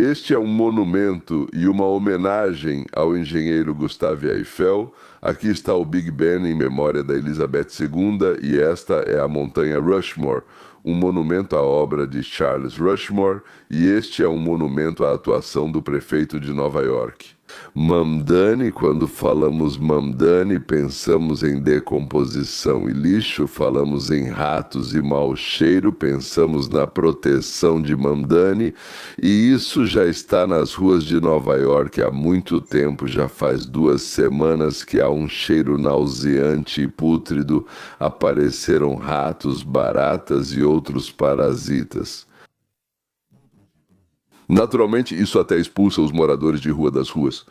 Este é um monumento e uma homenagem ao engenheiro Gustave Eiffel. Aqui está o Big Ben em memória da Elizabeth II e esta é a montanha Rushmore, um monumento à obra de Charles Rushmore, e este é um monumento à atuação do prefeito de Nova York. Mamdani, quando falamos Mamdani, pensamos em decomposição e lixo, falamos em ratos e mau cheiro, pensamos na proteção de Mamdani, e isso já está nas ruas de Nova York há muito tempo, já faz 2 semanas que há um cheiro nauseante e pútrido, apareceram ratos, baratas e outros parasitas. Naturalmente, isso até expulsa os moradores de rua das ruas.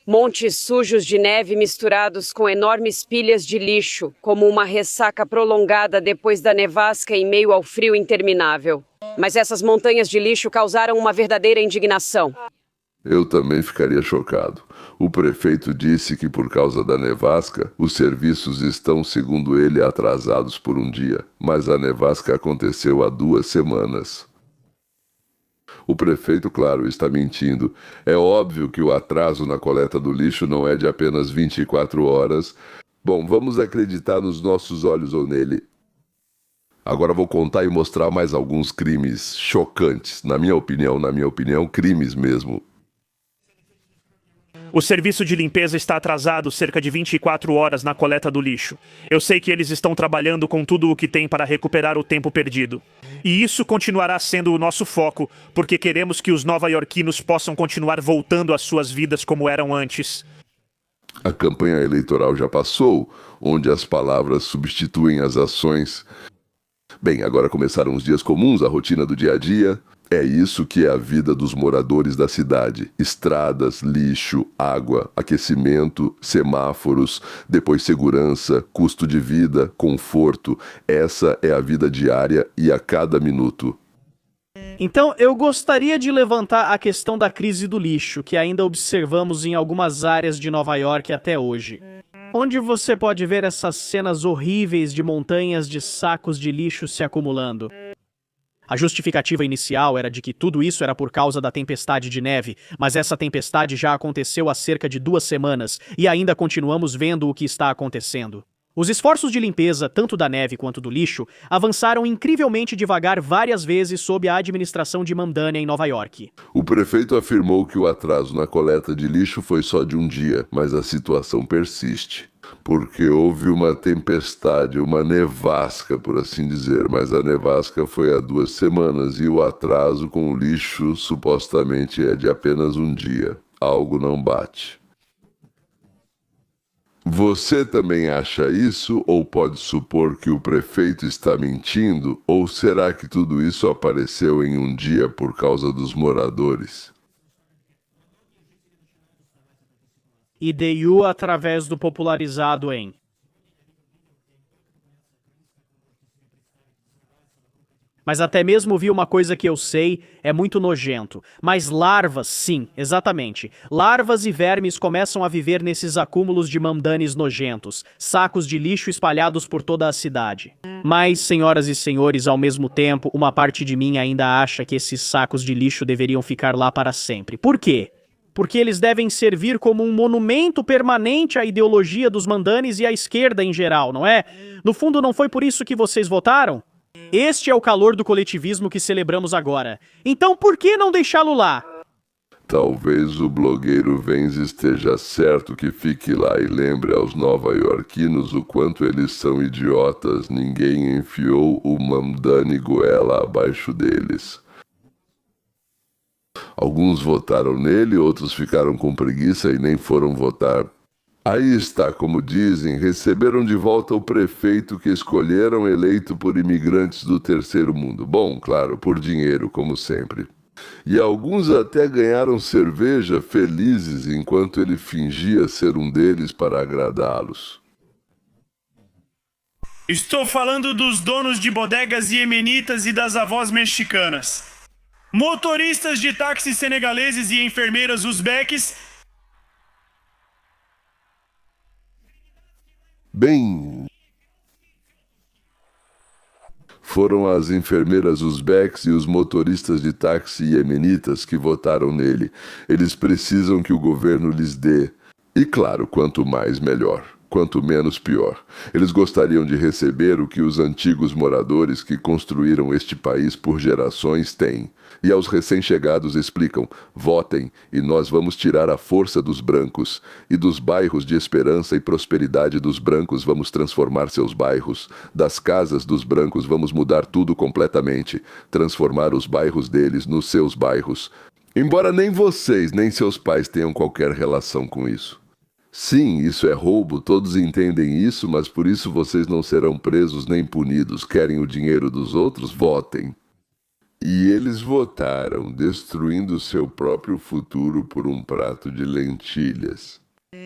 Montes sujos de neve misturados com enormes pilhas de lixo, como uma ressaca prolongada depois da nevasca em meio ao frio interminável. Mas essas montanhas de lixo causaram uma verdadeira indignação. Eu também ficaria chocado. O prefeito disse que por causa da nevasca, os serviços estão, segundo ele, atrasados por um dia. Mas a nevasca aconteceu há 2 semanas. O prefeito, claro, está mentindo. É óbvio que o atraso na coleta do lixo não é de apenas 24 horas. Bom, vamos acreditar nos nossos olhos ou nele. Agora vou contar e mostrar mais alguns crimes chocantes. Na minha opinião, crimes mesmo. O serviço de limpeza está atrasado cerca de 24 horas na coleta do lixo. Eu sei que eles estão trabalhando com tudo o que tem para recuperar o tempo perdido. E isso continuará sendo o nosso foco, porque queremos que os nova-iorquinos possam continuar voltando às suas vidas como eram antes. A campanha eleitoral já passou, onde as palavras substituem as ações. Bem, agora começaram os dias comuns, a rotina do dia a dia. É isso que é a vida dos moradores da cidade. Estradas, lixo, água, aquecimento, semáforos, depois segurança, custo de vida, conforto. Essa é a vida diária e a cada minuto. Então, eu gostaria de levantar a questão da crise do lixo, que ainda observamos em algumas áreas de Nova York até hoje. Onde você pode ver essas cenas horríveis de montanhas de sacos de lixo se acumulando. A justificativa inicial era de que tudo isso era por causa da tempestade de neve, mas essa tempestade já aconteceu há cerca de 2 semanas e ainda continuamos vendo o que está acontecendo. Os esforços de limpeza, tanto da neve quanto do lixo, avançaram incrivelmente devagar várias vezes sob a administração de Mamdani em Nova York. O prefeito afirmou que o atraso na coleta de lixo foi só de um dia, mas a situação persiste. Porque houve uma tempestade, uma nevasca, por assim dizer, mas a nevasca foi há 2 semanas e o atraso com o lixo supostamente é de apenas um dia. Algo não bate. Você também acha isso ou pode supor que o prefeito está mentindo? Ou será que tudo isso apareceu em um dia por causa dos moradores? IDU através do popularizado em. Mas até mesmo vi uma coisa que eu sei, é muito nojento. Mas larvas, sim, exatamente. Larvas e vermes começam a viver nesses acúmulos de mamdanes nojentos, sacos de lixo espalhados por toda a cidade. Mas, senhoras e senhores, ao mesmo tempo, uma parte de mim ainda acha que esses sacos de lixo deveriam ficar lá para sempre. Por quê? Porque eles devem servir como um monumento permanente à ideologia dos mandanes e à esquerda em geral, não é? No fundo, não foi por isso que vocês votaram? Este é o calor do coletivismo que celebramos agora. Então por que não deixá-lo lá? Talvez o blogueiro Vence esteja certo que fique lá e lembre aos nova-iorquinos o quanto eles são idiotas. Ninguém enfiou o Mamdani goela abaixo deles. Alguns votaram nele, outros ficaram com preguiça e nem foram votar. Aí está, como dizem, receberam de volta o prefeito que escolheram, eleito por imigrantes do terceiro mundo. Bom, claro, por dinheiro, como sempre. E alguns até ganharam cerveja felizes enquanto ele fingia ser um deles para agradá-los. Estou falando dos donos de bodegas iemenitas e das avós mexicanas. Motoristas de táxis senegaleses e enfermeiras uzbeques. Bem, Foram as enfermeiras uzbeques e os motoristas de táxi iemenitas que votaram nele. Eles precisam que o governo lhes dê. E claro, quanto mais melhor. Quanto menos pior. Eles gostariam de receber o que os antigos moradores que construíram este país por gerações têm. E aos recém-chegados explicam: votem e nós vamos tirar a força dos brancos. E dos bairros de esperança e prosperidade dos brancos vamos transformar seus bairros. Das casas dos brancos vamos mudar tudo completamente. Transformar os bairros deles nos seus bairros. Embora nem vocês nem seus pais tenham qualquer relação com isso. Sim, isso é roubo, todos entendem isso, mas por isso vocês não serão presos nem punidos. Querem o dinheiro dos outros? Votem. E eles votaram, destruindo seu próprio futuro por um prato de lentilhas.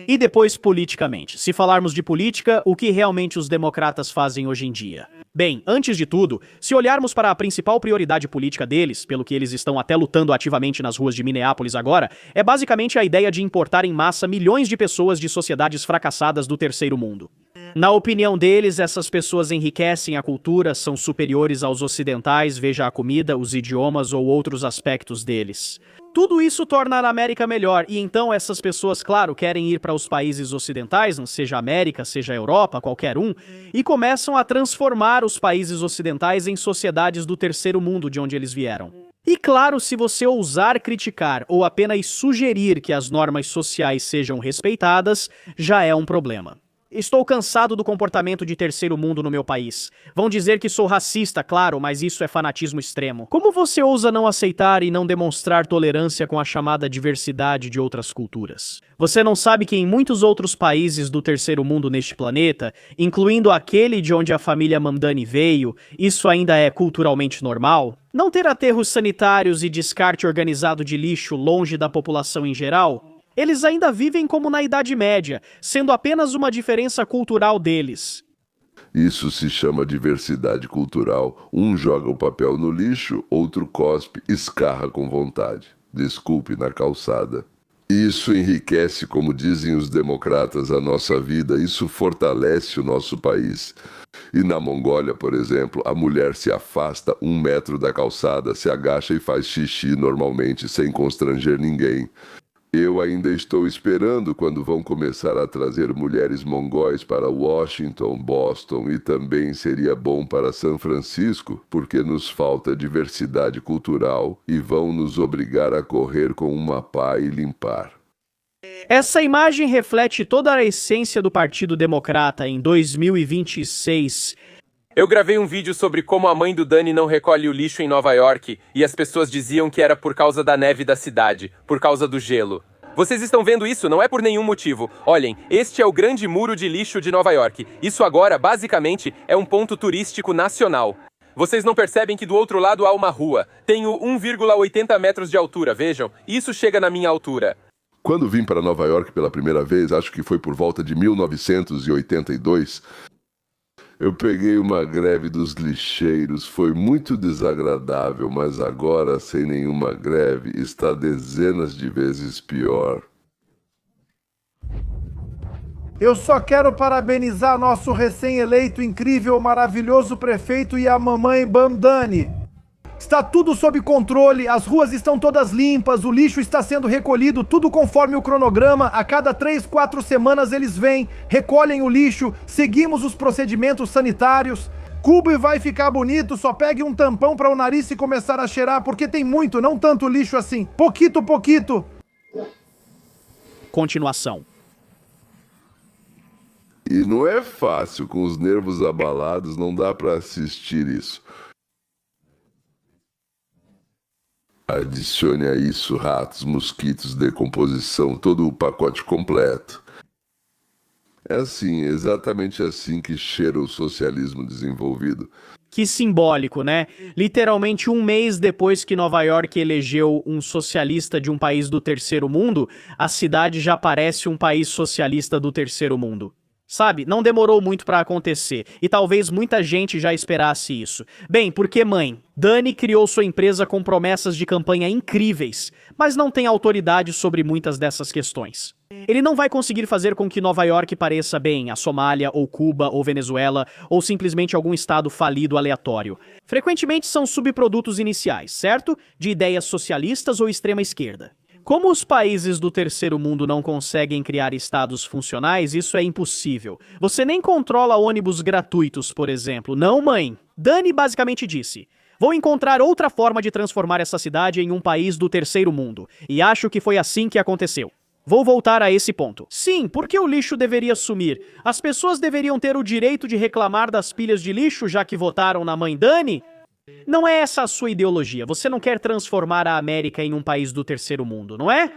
E depois, politicamente. Se falarmos de política, o que realmente os democratas fazem hoje em dia? Bem, antes de tudo, se olharmos para a principal prioridade política deles, pelo que eles estão até lutando ativamente nas ruas de Minneapolis agora, é basicamente a ideia de importar em massa milhões de pessoas de sociedades fracassadas do terceiro mundo. Na opinião deles, essas pessoas enriquecem a cultura, são superiores aos ocidentais, veja a comida, os idiomas ou outros aspectos deles. Tudo isso torna a América melhor, e então essas pessoas, claro, querem ir para os países ocidentais, não seja a América, seja a Europa, qualquer um, e começam a transformar os países ocidentais em sociedades do terceiro mundo de onde eles vieram. E claro, se você ousar criticar ou apenas sugerir que as normas sociais sejam respeitadas, já é um problema. Estou cansado do comportamento de terceiro mundo no meu país. Vão dizer que sou racista, claro, mas isso é fanatismo extremo. Como você ousa não aceitar e não demonstrar tolerância com a chamada diversidade de outras culturas? Você não sabe que em muitos outros países do terceiro mundo neste planeta, incluindo aquele de onde a família Mamdani veio, isso ainda é culturalmente normal? Não ter aterros sanitários e descarte organizado de lixo longe da população em geral? Eles ainda vivem como na Idade Média, sendo apenas uma diferença cultural deles. Isso se chama diversidade cultural. Um joga o papel no lixo, outro cospe, escarra com vontade. Desculpe, na calçada. Isso enriquece, como dizem os democratas, a nossa vida. Isso fortalece o nosso país. E na Mongólia, por exemplo, a mulher se afasta 1 metro da calçada, se agacha e faz xixi normalmente, sem constranger ninguém. Eu ainda estou esperando quando vão começar a trazer mulheres mongóis para Washington, Boston e também seria bom para São Francisco, porque nos falta diversidade cultural e vão nos obrigar a correr com uma pá e limpar. Essa imagem reflete toda a essência do Partido Democrata em 2026. Eu gravei um vídeo sobre como a mãe do Dani não recolhe o lixo em Nova York e as pessoas diziam que era por causa da neve da cidade, por causa do gelo. Vocês estão vendo isso? Não é por nenhum motivo. Olhem, este é o grande muro de lixo de Nova York. Isso agora, basicamente, é um ponto turístico nacional. Vocês não percebem que do outro lado há uma rua. Tenho 1,80 metros de altura, vejam. Isso chega na minha altura. Quando vim para Nova York pela primeira vez, acho que foi por volta de 1982, eu peguei uma greve dos lixeiros, foi muito desagradável, mas agora, sem nenhuma greve, está dezenas de vezes pior. Eu só quero parabenizar nosso recém-eleito, incrível, maravilhoso prefeito e a mamãe Mamdani. Está tudo sob controle, as ruas estão todas limpas, o lixo está sendo recolhido, tudo conforme o cronograma. A cada 3, 4 semanas eles vêm, recolhem o lixo, seguimos os procedimentos sanitários. Cuba vai ficar bonito, só pegue um tampão para o nariz e começar a cheirar, porque tem muito, não tanto lixo assim. Pouquito. Continuação. E não é fácil, com os nervos abalados, não dá para assistir isso. Adicione a isso ratos, mosquitos, decomposição, todo o pacote completo. É assim, exatamente assim que cheira o socialismo desenvolvido. Que simbólico, né? Literalmente 1 mês depois que Nova York elegeu um socialista de um país do terceiro mundo, a cidade já parece um país socialista do terceiro mundo. Sabe, não demorou muito pra acontecer, e talvez muita gente já esperasse isso. Bem, porque mãe, Dani criou sua empresa com promessas de campanha incríveis, mas não tem autoridade sobre muitas dessas questões. Ele não vai conseguir fazer com que Nova York pareça bem a Somália, ou Cuba, ou Venezuela, ou simplesmente algum estado falido aleatório. Frequentemente são subprodutos iniciais, certo? De ideias socialistas ou extrema esquerda. Como os países do terceiro mundo não conseguem criar estados funcionais, isso é impossível. Você nem controla ônibus gratuitos, por exemplo. Não, mãe. Dani basicamente disse: vou encontrar outra forma de transformar essa cidade em um país do terceiro mundo. E acho que foi assim que aconteceu. Vou voltar a esse ponto. Sim, por que o lixo deveria sumir? As pessoas deveriam ter o direito de reclamar das pilhas de lixo, já que votaram na mãe Dani? Não é essa a sua ideologia. Você não quer transformar a América em um país do terceiro mundo, não é?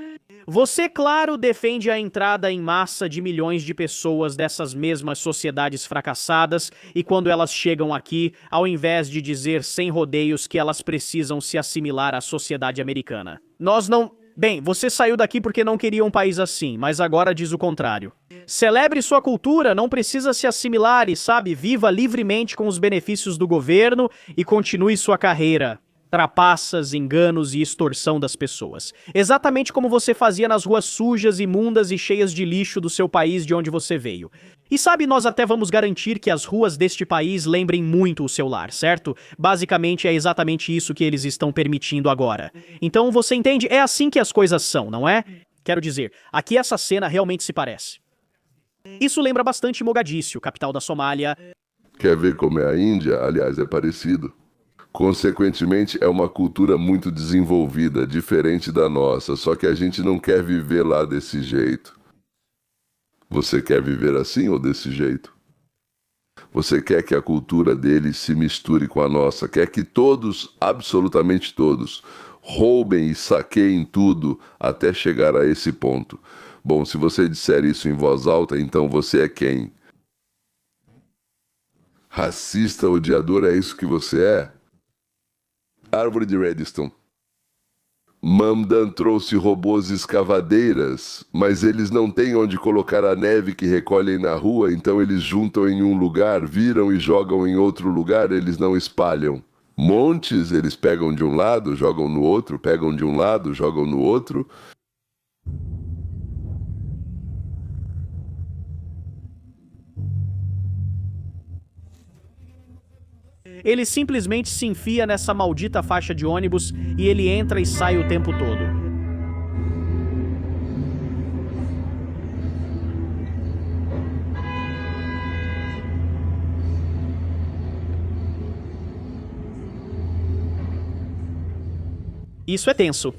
Você, claro, defende a entrada em massa de milhões de pessoas dessas mesmas sociedades fracassadas, e quando elas chegam aqui, ao invés de dizer sem rodeios que elas precisam se assimilar à sociedade americana. Nós não... Bem, você saiu daqui porque não queria um país assim, mas agora diz o contrário. Celebre sua cultura, não precisa se assimilar e, sabe, viva livremente com os benefícios do governo e continue sua carreira. Trapaças, enganos e extorsão das pessoas. Exatamente como você fazia nas ruas sujas, imundas e cheias de lixo do seu país de onde você veio. E sabe, nós até vamos garantir que as ruas deste país lembrem muito o seu lar, certo? Basicamente é exatamente isso que eles estão permitindo agora. Então você entende? É assim que as coisas são, não é? Quero dizer, aqui essa cena realmente se parece. Isso lembra bastante Mogadíscio, capital da Somália. Quer ver como é a Índia? Aliás, é parecido. Consequentemente, é uma cultura muito desenvolvida, diferente da nossa, só que a gente não quer viver lá desse jeito. Você quer viver assim ou desse jeito? Você quer que a cultura deles se misture com a nossa, quer que todos, absolutamente todos, roubem e saqueiem tudo até chegar a esse ponto. Bom, se você disser isso em voz alta, então você é quem? Racista, odiador, é isso que você é? Árvore de Redstone. Mamdan trouxe robôs escavadeiras, mas eles não têm onde colocar a neve que recolhem na rua, então eles juntam em um lugar, viram e jogam em outro lugar, eles não espalham. Montes, eles pegam de um lado, jogam no outro, pegam de um lado, jogam no outro. Ele simplesmente se enfia nessa maldita faixa de ônibus e ele entra e sai o tempo todo. Isso é tenso.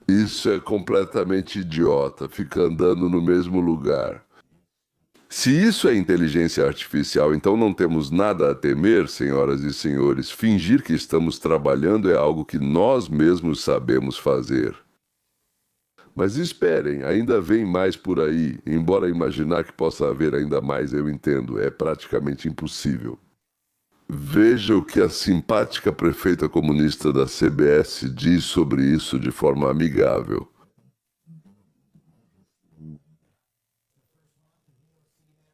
Isso é completamente idiota, fica andando no mesmo lugar. Se isso é inteligência artificial, então não temos nada a temer, senhoras e senhores. Fingir que estamos trabalhando é algo que nós mesmos sabemos fazer. Mas esperem, ainda vem mais por aí. Embora imaginar que possa haver ainda mais, eu entendo, é praticamente impossível. Veja o que a simpática prefeita comunista da CBS diz sobre isso de forma amigável.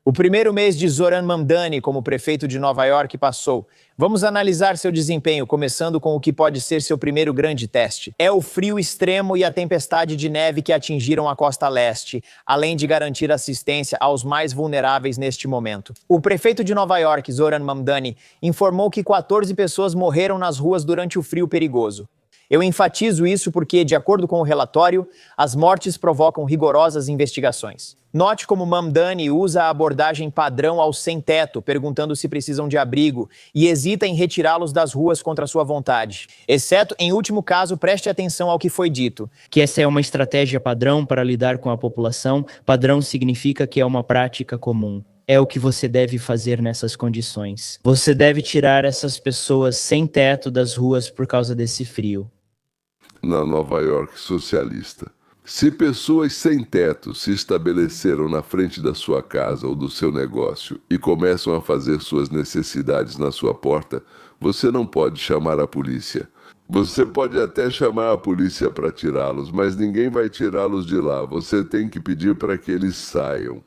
O primeiro mês de Zoran Mamdani como prefeito de Nova York passou. Vamos analisar seu desempenho, começando com o que pode ser seu primeiro grande teste. É o frio extremo e a tempestade de neve que atingiram a costa leste, além de garantir assistência aos mais vulneráveis neste momento. O prefeito de Nova York, Zoran Mamdani, informou que 14 pessoas morreram nas ruas durante o frio perigoso. Eu enfatizo isso porque, de acordo com o relatório, as mortes provocam rigorosas investigações. Note como Mamdani usa a abordagem padrão aos sem-teto, perguntando se precisam de abrigo, e hesita em retirá-los das ruas contra sua vontade. Exceto, em último caso, preste atenção ao que foi dito. Que essa é uma estratégia padrão para lidar com a população. Padrão significa que é uma prática comum. É o que você deve fazer nessas condições. Você deve tirar essas pessoas sem teto das ruas por causa desse frio. Na Nova York socialista. Se pessoas sem teto se estabeleceram na frente da sua casa ou do seu negócio e começam a fazer suas necessidades na sua porta, você não pode chamar a polícia. Você pode até chamar a polícia para tirá-los, mas ninguém vai tirá-los de lá. Você tem que pedir para que eles saiam.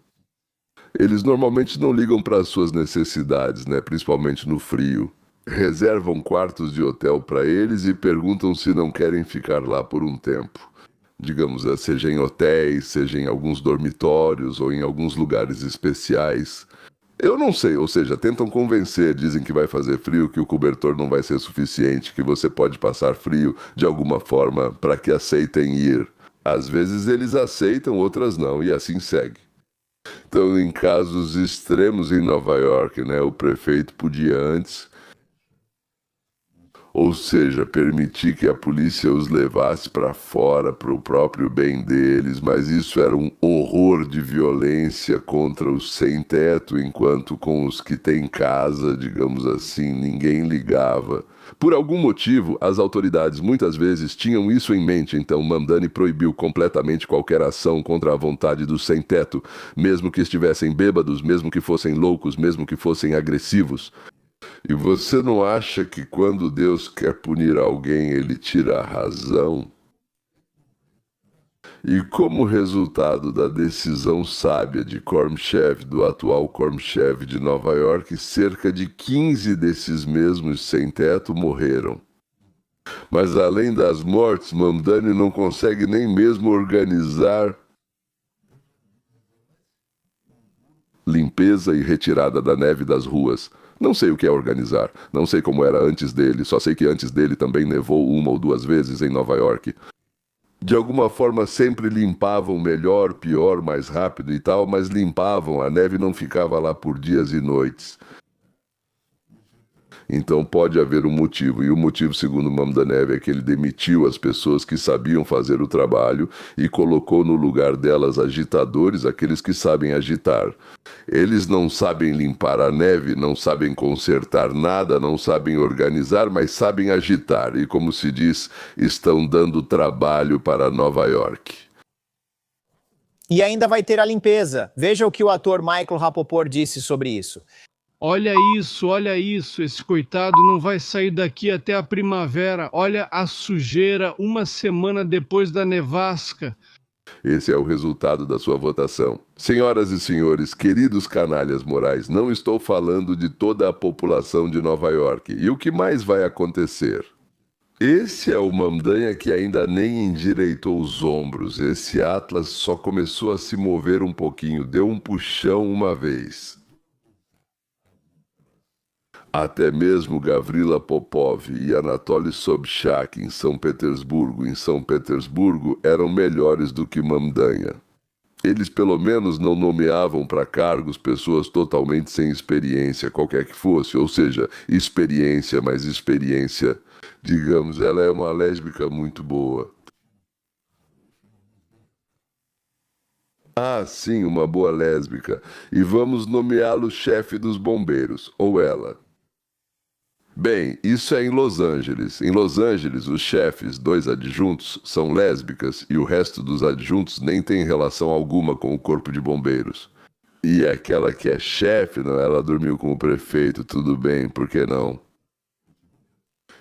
Eles normalmente não ligam para as suas necessidades, né? Principalmente no frio. Reservam quartos de hotel para eles e perguntam se não querem ficar lá por um tempo. Digamos, seja em hotéis, seja em alguns dormitórios ou em alguns lugares especiais. Eu não sei, ou seja, tentam convencer, dizem que vai fazer frio, que o cobertor não vai ser suficiente, que você pode passar frio de alguma forma para que aceitem ir. Às vezes eles aceitam, outras não, e assim segue. Então, em casos extremos em Nova York, né, o prefeito podia antes, ou seja, permitir que a polícia os levasse para fora para o próprio bem deles, mas isso era um horror de violência contra os sem-teto, enquanto com os que têm casa, digamos assim, ninguém ligava. Por algum motivo, as autoridades muitas vezes tinham isso em mente, então Mamdani proibiu completamente qualquer ação contra a vontade dos sem-teto, mesmo que estivessem bêbados, mesmo que fossem loucos, mesmo que fossem agressivos. E você não acha que quando Deus quer punir alguém, ele tira a razão? E como resultado da decisão sábia de Khrushchev, do atual Khrushchev de Nova York, cerca de 15 desses mesmos sem-teto morreram. Mas além das mortes, Mamdani não consegue nem mesmo organizar limpeza e retirada da neve das ruas. Não sei o que é organizar, não sei como era antes dele, só sei que antes dele também nevou 1 ou 2 vezes em Nova York. De alguma forma sempre limpavam melhor, pior, mais rápido e tal, mas limpavam, a neve não ficava lá por dias e noites. Então pode haver um motivo, e o motivo, segundo Mamdani, é que ele demitiu as pessoas que sabiam fazer o trabalho e colocou no lugar delas agitadores, aqueles que sabem agitar. Eles não sabem limpar a neve, não sabem consertar nada, não sabem organizar, mas sabem agitar, e como se diz, estão dando trabalho para Nova York. E ainda vai ter a limpeza. Veja o que o ator Michael Rapaport disse sobre isso. Olha isso, esse coitado não vai sair daqui até a primavera. Olha a sujeira 1 semana depois da nevasca. Esse é o resultado da sua votação. Senhoras e senhores, queridos canalhas morais, não estou falando de toda a população de Nova York. E o que mais vai acontecer? Esse é o Mamdani que ainda nem endireitou os ombros. Esse Atlas só começou a se mover um pouquinho, deu um puxão uma vez. Até mesmo Gavrila Popov e Anatoly Sobchak em São Petersburgo, eram melhores do que Mamdani. Eles pelo menos não nomeavam para cargos pessoas totalmente sem experiência, qualquer que fosse, ou seja, experiência, mas experiência, digamos, ela é uma lésbica muito boa. Ah, sim, uma boa lésbica. E vamos nomeá-lo chefe dos bombeiros, ou ela. Bem, isso é em Los Angeles. Em Los Angeles, os chefes, 2 adjuntos, são lésbicas e o resto dos adjuntos nem tem relação alguma com o corpo de bombeiros. E aquela que é chefe, não, ela dormiu com o prefeito, tudo bem, por que não?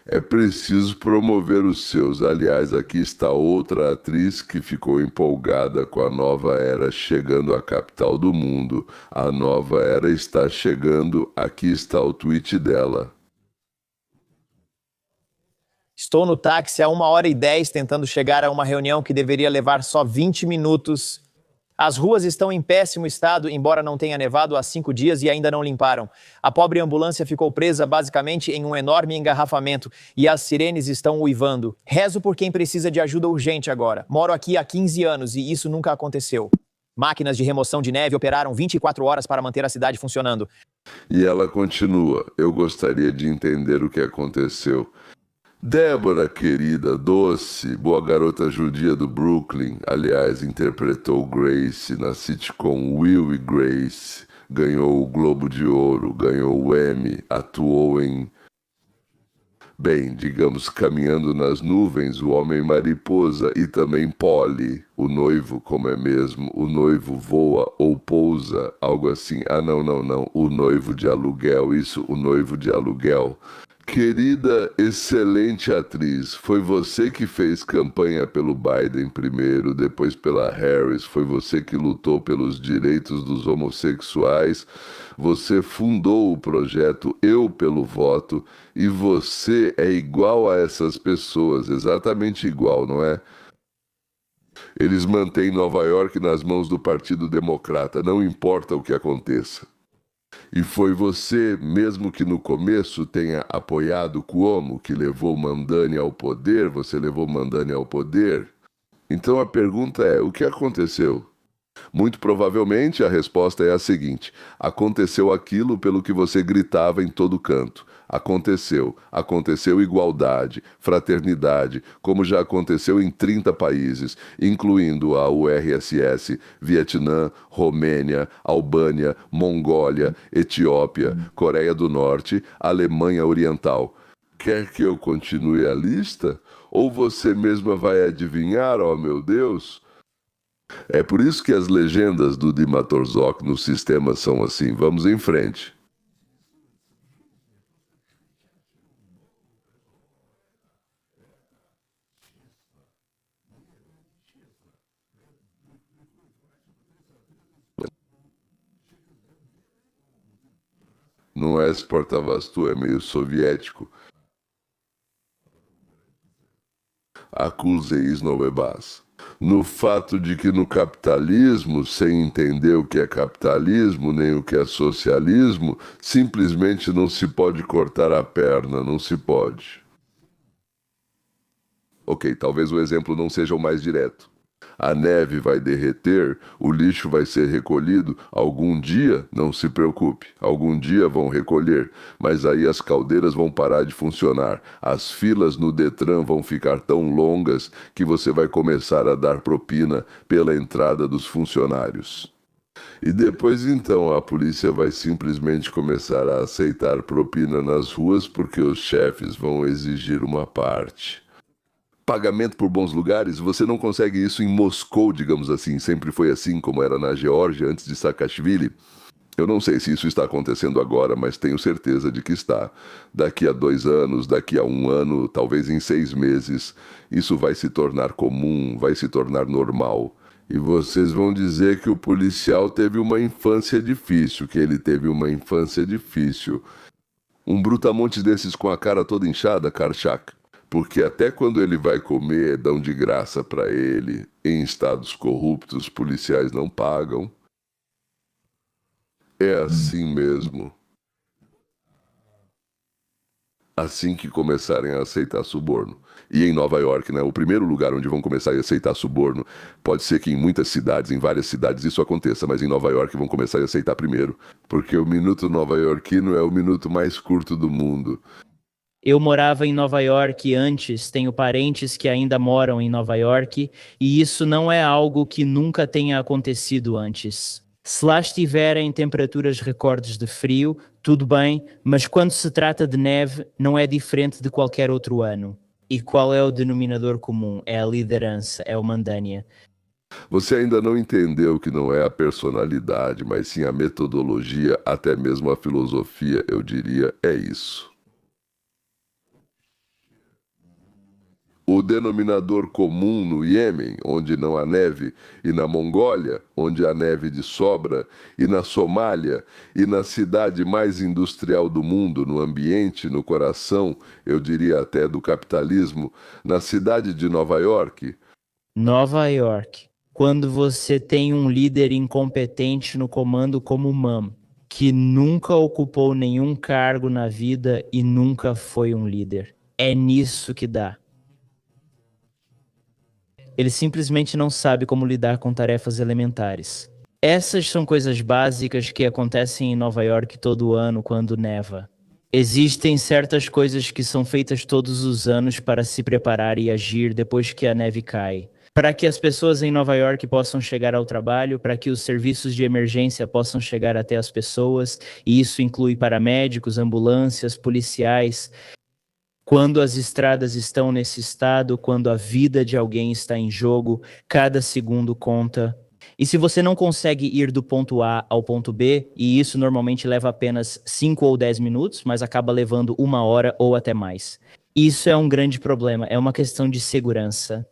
É preciso promover os seus. Aliás, aqui está outra atriz que ficou empolgada com a nova era chegando à capital do mundo. A nova era está chegando, aqui está o tweet dela. Estou no táxi há 1h10 tentando chegar a uma reunião que deveria levar só 20 minutos. As ruas estão em péssimo estado, embora não tenha nevado há 5 dias e ainda não limparam. A pobre ambulância ficou presa basicamente em um enorme engarrafamento e as sirenes estão uivando. Rezo por quem precisa de ajuda urgente agora. Moro aqui há 15 anos e isso nunca aconteceu. Máquinas de remoção de neve operaram 24 horas para manter a cidade funcionando. E ela continua. Eu gostaria de entender o que aconteceu. Débora, querida, doce, boa garota judia do Brooklyn, aliás, interpretou Grace na sitcom Will e Grace, ganhou o Globo de Ouro, ganhou o Emmy, atuou em... Bem, digamos, Caminhando nas Nuvens, O Homem Mariposa e também Polly, o noivo, como é mesmo, o noivo voa ou pousa, algo assim. Ah, não, o noivo de aluguel, isso, o noivo de aluguel. Querida, excelente atriz, foi você que fez campanha pelo Biden primeiro, depois pela Harris, foi você que lutou pelos direitos dos homossexuais, você fundou o projeto Eu pelo Voto e você é igual a essas pessoas, exatamente igual, não é? Eles mantêm Nova York nas mãos do Partido Democrata, não importa o que aconteça. E foi você, mesmo que no começo tenha apoiado Cuomo, que levou Mamdani ao poder, você levou Mamdani ao poder. Então a pergunta é, o que aconteceu? Muito provavelmente a resposta é a seguinte: aconteceu aquilo pelo que você gritava em todo canto. Aconteceu igualdade, fraternidade, como já aconteceu em 30 países, incluindo a URSS, Vietnã, Romênia, Albânia, Mongólia, Etiópia, Coreia do Norte, Alemanha Oriental. Quer que eu continue a lista? Ou você mesma vai adivinhar, ó meu Deus? É por isso que as legendas do Dimatorzok no sistema são assim. Vamos em frente. Não é Sportavastu, é meio soviético. Acusei Novebas. No fato de que no capitalismo, sem entender o que é capitalismo, nem o que é socialismo, simplesmente não se pode cortar a perna, não se pode. Ok, talvez o exemplo não seja o mais direto. A neve vai derreter, o lixo vai ser recolhido, algum dia, não se preocupe, algum dia vão recolher, mas aí as caldeiras vão parar de funcionar, as filas no Detran vão ficar tão longas que você vai começar a dar propina pela entrada dos funcionários. E depois então a polícia vai simplesmente começar a aceitar propina nas ruas porque os chefes vão exigir uma parte. Pagamento por bons lugares, você não consegue isso em Moscou, digamos assim, sempre foi assim como era na Geórgia antes de Saakashvili. Eu não sei se isso está acontecendo agora, mas tenho certeza de que está. Daqui a 2 anos, daqui a 1 ano, talvez em 6 meses, isso vai se tornar comum, vai se tornar normal. E vocês vão dizer que o policial teve uma infância difícil, que ele teve uma infância difícil. Um brutamontes desses com a cara toda inchada, Karchak. Porque até quando ele vai comer, dão de graça para ele. Em estados corruptos, policiais não pagam. É assim mesmo. Assim que começarem a aceitar suborno. E em Nova York, né, o primeiro lugar onde vão começar a aceitar suborno, pode ser que em muitas cidades, em várias cidades isso aconteça, mas em Nova York vão começar a aceitar primeiro. Porque o minuto nova-iorquino é o minuto mais curto do mundo. Eu morava em Nova York antes, tenho parentes que ainda moram em Nova York, e isso não é algo que nunca tenha acontecido antes. Se lá estiverem temperaturas recordes de frio, tudo bem, mas quando se trata de neve, não é diferente de qualquer outro ano. E qual é o denominador comum? É a liderança, é o Mandania. Você ainda não entendeu que não é a personalidade, mas sim a metodologia, até mesmo a filosofia, eu diria, é isso. O denominador comum no Iêmen, onde não há neve, e na Mongólia, onde há neve de sobra, e na Somália, e na cidade mais industrial do mundo, no ambiente, no coração, eu diria até do capitalismo, na cidade de Nova York. Nova York. Quando você tem um líder incompetente no comando como Mam, que nunca ocupou nenhum cargo na vida e nunca foi um líder. É nisso que dá. Ele simplesmente não sabe como lidar com tarefas elementares. Essas são coisas básicas que acontecem em Nova York todo ano quando neva. Existem certas coisas que são feitas todos os anos para se preparar e agir depois que a neve cai. Para que as pessoas em Nova York possam chegar ao trabalho, para que os serviços de emergência possam chegar até as pessoas, e isso inclui paramédicos, ambulâncias, policiais. Quando as estradas estão nesse estado, quando a vida de alguém está em jogo, cada segundo conta. E se você não consegue ir do ponto A ao ponto B, e isso normalmente leva apenas 5 ou 10 minutos, mas acaba levando 1 hora ou até mais. Isso é um grande problema, é uma questão de segurança.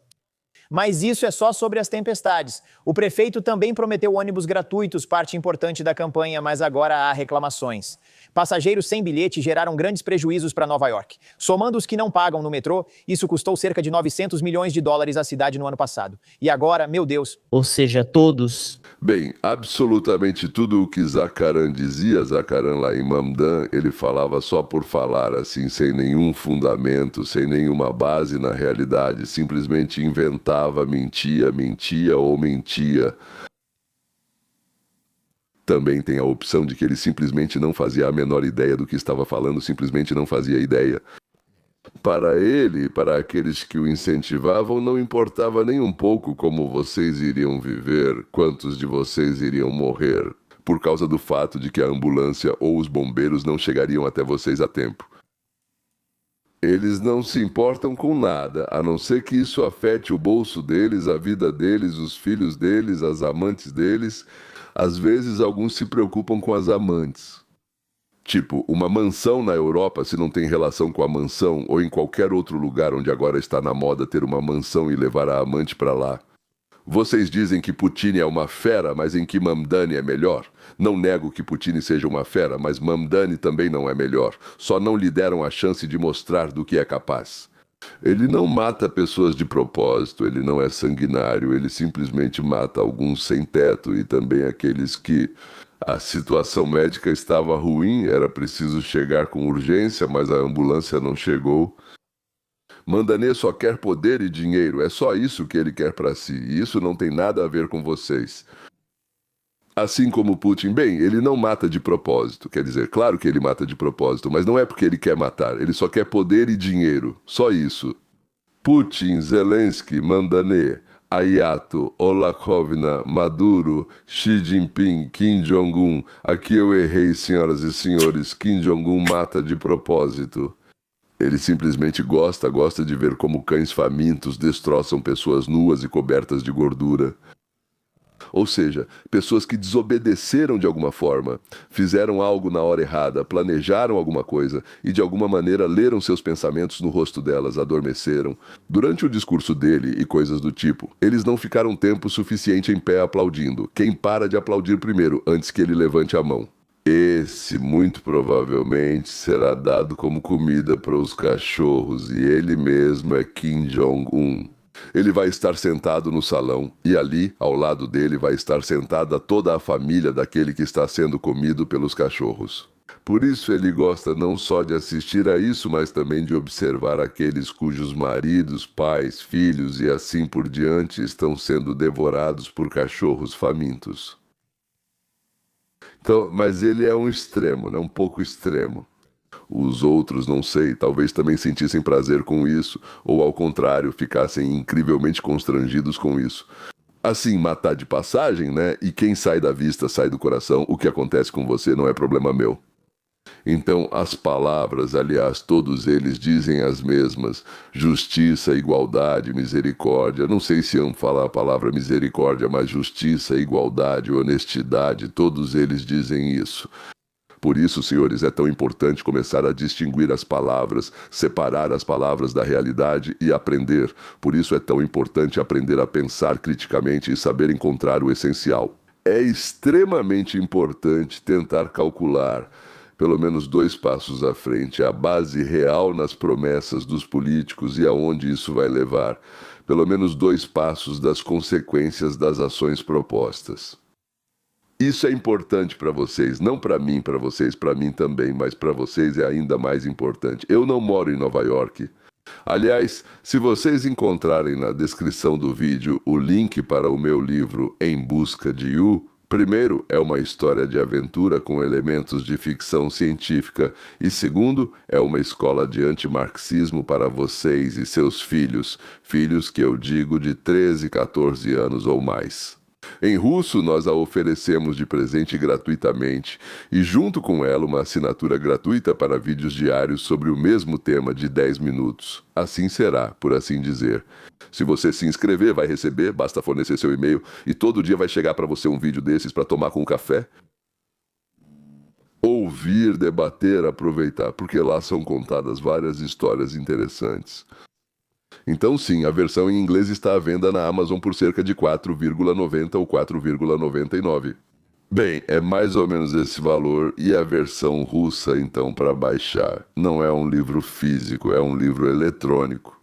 Mas isso é só sobre as tempestades. O prefeito também prometeu ônibus gratuitos, parte importante da campanha, mas agora há reclamações. Passageiros sem bilhete geraram grandes prejuízos para Nova York. Somando os que não pagam no metrô, isso custou cerca de 900 milhões de dólares à cidade no ano passado. E agora, meu Deus... Ou seja, todos... Bem, absolutamente tudo o que Zakaran dizia, Zakaran lá em Mamdan, ele falava só por falar, assim, sem nenhum fundamento, sem nenhuma base na realidade, simplesmente inventava, mentia ou mentia. Também tem a opção de que ele simplesmente não fazia a menor ideia do que estava falando, simplesmente não fazia ideia. Para ele, para aqueles que o incentivavam, não importava nem um pouco como vocês iriam viver, quantos de vocês iriam morrer, por causa do fato de que a ambulância ou os bombeiros não chegariam até vocês a tempo. Eles não se importam com nada, a não ser que isso afete o bolso deles, a vida deles, os filhos deles, as amantes deles. Às vezes, alguns se preocupam com as amantes. Tipo, uma mansão na Europa, se não tem relação com a mansão, ou em qualquer outro lugar onde agora está na moda ter uma mansão e levar a amante para lá. Vocês dizem que Putin é uma fera, mas em que Mamdani é melhor? Não nego que Putin seja uma fera, mas Mamdani também não é melhor. Só não lhe deram a chance de mostrar do que é capaz. Ele não mata pessoas de propósito, ele não é sanguinário, ele simplesmente mata alguns sem teto e também aqueles que a situação médica estava ruim, era preciso chegar com urgência, mas a ambulância não chegou. Mandanê só quer poder e dinheiro, é só isso que ele quer para si, e isso não tem nada a ver com vocês. Assim como Putin, bem, ele não mata de propósito, quer dizer, claro que ele mata de propósito, mas não é porque ele quer matar, ele só quer poder e dinheiro, só isso. Putin, Zelensky, Mandanê, Ayato, Olakovna, Maduro, Xi Jinping, Kim Jong-un, aqui eu errei, senhoras e senhores, Kim Jong-un mata de propósito. Ele simplesmente gosta de ver como cães famintos destroçam pessoas nuas e cobertas de gordura. Ou seja, pessoas que desobedeceram de alguma forma, fizeram algo na hora errada, planejaram alguma coisa e de alguma maneira leram seus pensamentos no rosto delas, adormeceram. Durante o discurso dele e coisas do tipo, eles não ficaram tempo suficiente em pé aplaudindo. Quem para de aplaudir primeiro, antes que ele levante a mão? Esse, muito provavelmente, será dado como comida para os cachorros e ele mesmo é Kim Jong-un. Ele vai estar sentado no salão e ali, ao lado dele, vai estar sentada toda a família daquele que está sendo comido pelos cachorros. Por isso ele gosta não só de assistir a isso, mas também de observar aqueles cujos maridos, pais, filhos e assim por diante estão sendo devorados por cachorros famintos. Então, mas ele é um extremo, né? Um pouco extremo. Os outros, não sei, talvez também sentissem prazer com isso, ou ao contrário, ficassem incrivelmente constrangidos com isso. Assim, matar de passagem, né? E quem sai da vista sai do coração, o que acontece com você não é problema meu. Então, as palavras, aliás, todos eles dizem as mesmas: justiça, igualdade, misericórdia. Não sei se eu falar a palavra misericórdia, mas justiça, igualdade, honestidade, todos eles dizem isso. Por isso, senhores, é tão importante começar a distinguir as palavras, separar as palavras da realidade e aprender. Por isso é tão importante aprender a pensar criticamente e saber encontrar o essencial. É extremamente importante tentar calcular, pelo menos 2 passos à frente, a base real nas promessas dos políticos e aonde isso vai levar. Pelo menos 2 passos das consequências das ações propostas. Isso é importante para vocês, não para mim, para vocês, para mim também, mas para vocês é ainda mais importante. Eu não moro em Nova York. Aliás, se vocês encontrarem na descrição do vídeo o link para o meu livro Em Busca de You, primeiro, é uma história de aventura com elementos de ficção científica e segundo, é uma escola de antimarxismo para vocês e seus filhos, filhos que eu digo de 13, 14 anos ou mais. Em russo, nós a oferecemos de presente gratuitamente e, junto com ela, uma assinatura gratuita para vídeos diários sobre o mesmo tema de 10 minutos. Assim será, por assim dizer. Se você se inscrever, vai receber, basta fornecer seu e-mail e todo dia vai chegar para você um vídeo desses para tomar com um café. Ouvir, debater, aproveitar, porque lá são contadas várias histórias interessantes. Então sim, a versão em inglês está à venda na Amazon por cerca de 4,90 ou 4,99. Bem, é mais ou menos esse valor e a versão russa, então, para baixar. Não é um livro físico, é um livro eletrônico.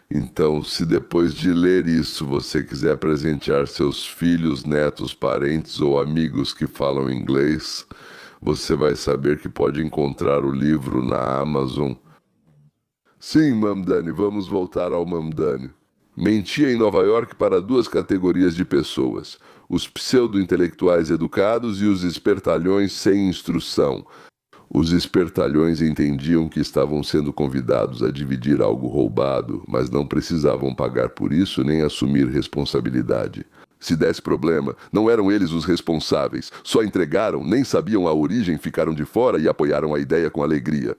Então, se depois de ler isso você quiser presentear seus filhos, netos, parentes ou amigos que falam inglês, você vai saber que pode encontrar o livro na Amazon. Sim, Mamdani, vamos voltar ao Mamdani. Mentia em Nova York para duas categorias de pessoas: os pseudo-intelectuais educados e os espertalhões sem instrução. Os espertalhões entendiam que estavam sendo convidados a dividir algo roubado, mas não precisavam pagar por isso nem assumir responsabilidade. Se desse problema, não eram eles os responsáveis. Só entregaram, nem sabiam a origem, ficaram de fora e apoiaram a ideia com alegria.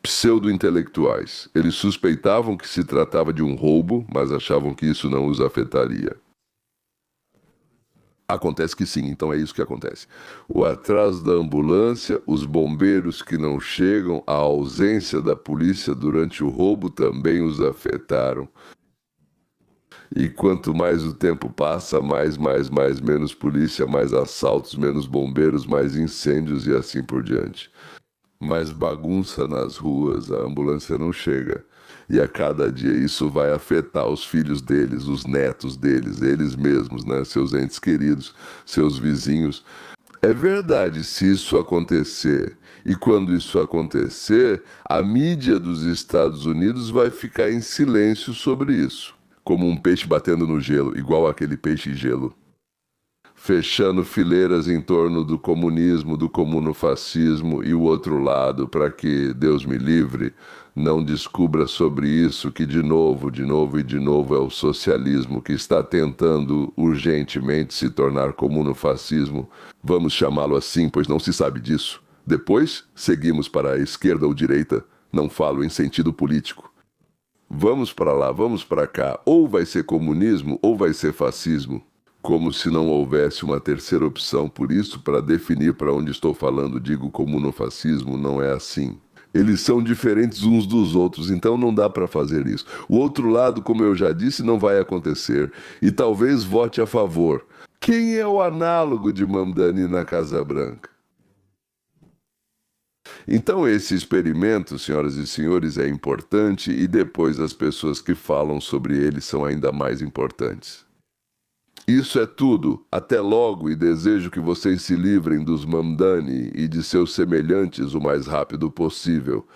Pseudo-intelectuais. Eles suspeitavam que se tratava de um roubo, mas achavam que isso não os afetaria. Acontece que sim, então é isso que acontece. O atraso da ambulância, os bombeiros que não chegam, a ausência da polícia durante o roubo também os afetaram. E quanto mais o tempo passa, mais, menos polícia, mais assaltos, menos bombeiros, mais incêndios e assim por diante. Mais bagunça nas ruas, a ambulância não chega. E a cada dia isso vai afetar os filhos deles, os netos deles, eles mesmos, né? Seus entes queridos, seus vizinhos. É verdade, se isso acontecer, e quando isso acontecer, a mídia dos Estados Unidos vai ficar em silêncio sobre isso. Como um peixe batendo no gelo, igual aquele peixe-gelo. Fechando fileiras em torno do comunismo, do comunofascismo e o outro lado, para que, Deus me livre, não descubra sobre isso que de novo é o socialismo que está tentando urgentemente se tornar comunofascismo. Vamos chamá-lo assim, pois não se sabe disso. Depois, seguimos para a esquerda ou direita, não falo em sentido político. Vamos para lá, vamos para cá, ou vai ser comunismo ou vai ser fascismo. Como se não houvesse uma terceira opção, por isso, para definir para onde estou falando, digo comunofascismo, não é assim. Eles são diferentes uns dos outros, então não dá para fazer isso. O outro lado, como eu já disse, não vai acontecer, e talvez vote a favor. Quem é o análogo de Mamdani na Casa Branca? Então esse experimento, senhoras e senhores, é importante e depois as pessoas que falam sobre ele são ainda mais importantes. Isso é tudo. Até logo e desejo que vocês se livrem dos Mamdani e de seus semelhantes o mais rápido possível.